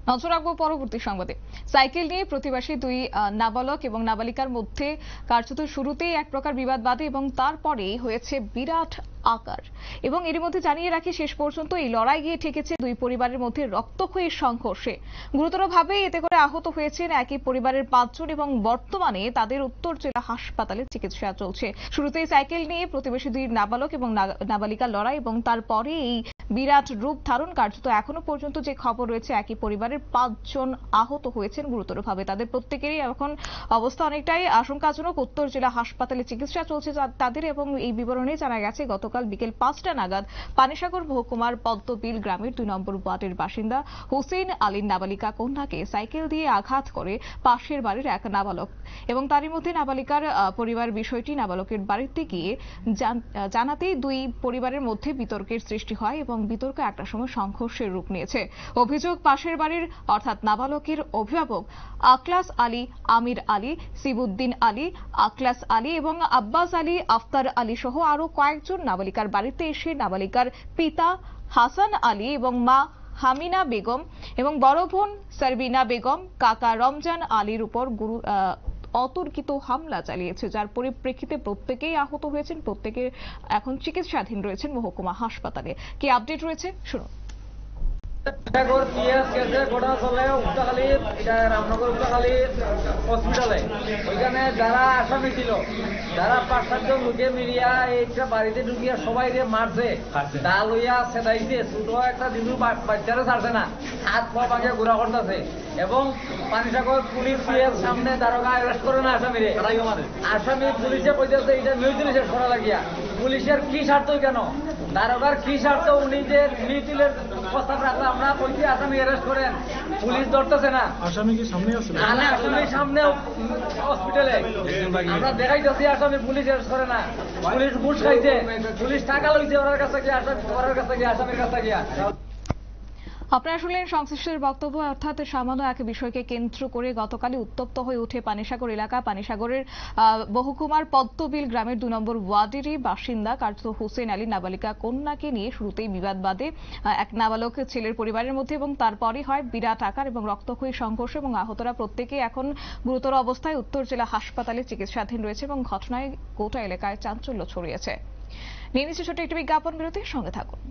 নজর রাখবো পরবর্তী সংবাদে। সাইকেল নিয়ে প্রতিবাসী দুই নাবালক এবং নাবালিকার মধ্যে কার্যত শুরুতেই এক প্রকার বিবাদ বাধে এবং তারপরেই হয়েছে বিরাট আকার। এবং এর মধ্যে জানিয়ে রাখি, শেষ পর্যন্ত এই লড়াই গিয়ে ঠেকেছে দুই পরিবারের মধ্যে রক্তক্ষয়ী সংঘর্ষে। গুরুতরভাবে এতে করে আহত হয়েছেন একই পরিবারের 5 জন এবং বর্তমানে তাদের উত্তর জেলা হাসপাতালে চিকিৎসা চলছে। শুরুতেই সাইকেল নিয়ে প্রতিবেশী দুই নাবালক এবং নাবালিকার লড়াই এবং তারপরে এই বিরাট রূপ ধারণ। কার্যত এখনো পর্যন্ত যে খবর রয়েছে, একই পরিবারের 5 জন আহত হয়েছেন গুরুতরভাবে। তাদের প্রত্যেকেরই এখন অবস্থা অনেকটাই আশঙ্কাজনক। উত্তর জেলা হাসপাতালে চিকিৎসা চলছে তাদের। এবং এই বিবরণে জানা গেছে, গতকাল বিকেল 5টা নাগাদ পানিসাগর মহকুমার পদ্মবিল গ্রামের 2 নম্বর ওয়ার্ডের বাসিন্দা হুসেইন আলীর নাবালিকা কন্যাকে সাইকেল দিয়ে আঘাত করে পাশের বাড়ির এক নাবালক। এবং তারই মধ্যে নাবালিকার পরিবার বিষয়টি নাবালকের বাড়িতে গিয়ে জানাতেই দুই পরিবারের মধ্যে বিতর্কের সৃষ্টি হয় এবং বিতর্ক একটা সময় সংঘর্ষের রূপ নিয়েছে। অভিযোগ, পাশের বাড়ির অর্থাৎ নাবালকের অভিভাবক আখলাস আলী, আমির আলী, সিবুদ্দিন আলী, আখলাস আলী এবং আব্বাস আলী, আফতার আলী সহ আরো কয়েকজন নাবালিকার বাড়িতে এসে নাবালিকার পিতা হাসান আলী এবং মা হামিনা বেগম এবং বড় বোন সারবিনা বেগম, কাকা রমজান আলীর উপর অতর্কিত হামলা চালিয়েছে, যার পরিপ্রেক্ষিতে প্রত্যেকেই আহত হয়েছেন। প্রত্যেকে এখন চিকিৎসাধীন রয়েছেন মহকুমা হাসপাতালে। কি আপডেট রয়েছে শুনুন। রামনগর উত্তরখালী হসপিটালে ওইখানে যারা আসামি ছিল, যারা 5-7 জন লোকে মিলিয়া এইটা বাড়িতে ঢুকিয়া সবাই মারছে, ডাল লইয়া সেটাইছে, ছোট একটা দিনু বাচ্চারা ছাড়ছে না, হাত পা ভাঙে ঘোরা করতেছে। এবং পানিসাগর পুলিশ সামনে দারোগা অ্যারেস্ট করে না আসামিরে। আসামি পুলিশে কইতেছে এটা মিউটিলেশন করা লাগিয়া। পুলিশের কি স্বার্থ, কেন দারোগার কি স্বার্থ? উনি যে মিউটিলের প্রস্তাব রাখলে আমরা কইছি আসামি অ্যারেস্ট করেন, পুলিশ ধরতেছে না। আসামি কি সামনে আছে? আসামি সামনে হসপিটালে আমরা দেখাইতেছি, আসামি পুলিশ অ্যারেস্ট করে না। পুলিশ ঘুষ খাইছে, পুলিশ টাকা লইছে ওনার কাছে গিয়ে, আসামির কাছে গিয়া। আপনারা শুনলেন সংশ্লিষ্টদের বক্তব্য। অর্থাৎ সামান্য এক বিষয়কে কেন্দ্র করে গতকালই উত্তপ্ত হয়ে ওঠে পানিসাগর এলাকা। পানিসাগরের মহকুমার পদ্মবিল গ্রামের 2 নম্বর ওয়ার্ডেরই বাসিন্দা কার্যত হুসেইন আলী নাবালিকা কন্যাকে নিয়ে শুরুতেই বিবাদ বাধে এক নাবালক ছেলের পরিবারের মধ্যে এবং তারপরে হয় বিরাট আকার এবং রক্তক্ষয়ী সংঘর্ষ এবং আহতরা প্রত্যেকেই এখন গুরুতর অবস্থায় উত্তর জেলা হাসপাতালে চিকিৎসাধীন রয়েছে এবং ঘটনায় গোটা এলাকায় চাঞ্চল্য ছড়িয়েছে। নিয়ে নিচ্ছে ছোট একটি বিজ্ঞাপন বিরতির সঙ্গে থাকুন।